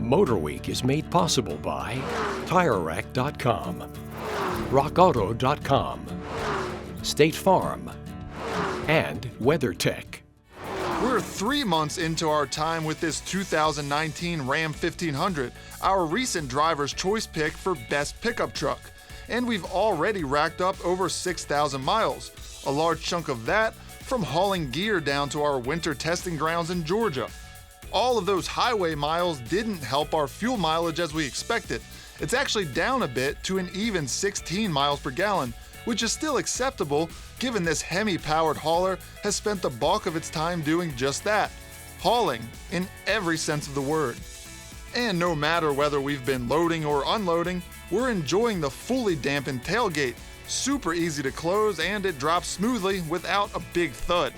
MotorWeek is made possible by TireRack.com, RockAuto.com, State Farm, and WeatherTech. We're 3 months into our time with this 2019 Ram 1500, our recent driver's choice pick for best pickup truck. And we've already racked up over 6,000 miles, a large chunk of that from hauling gear down to our winter testing grounds in Georgia. All of those highway miles didn't help our fuel mileage as we expected. It's actually down a bit to an even 16 miles per gallon, which is still acceptable given this Hemi-powered hauler has spent the bulk of its time doing just that, hauling in every sense of the word. And no matter whether we've been loading or unloading, we're enjoying the fully dampened tailgate. Super easy to close and it drops smoothly without a big thud.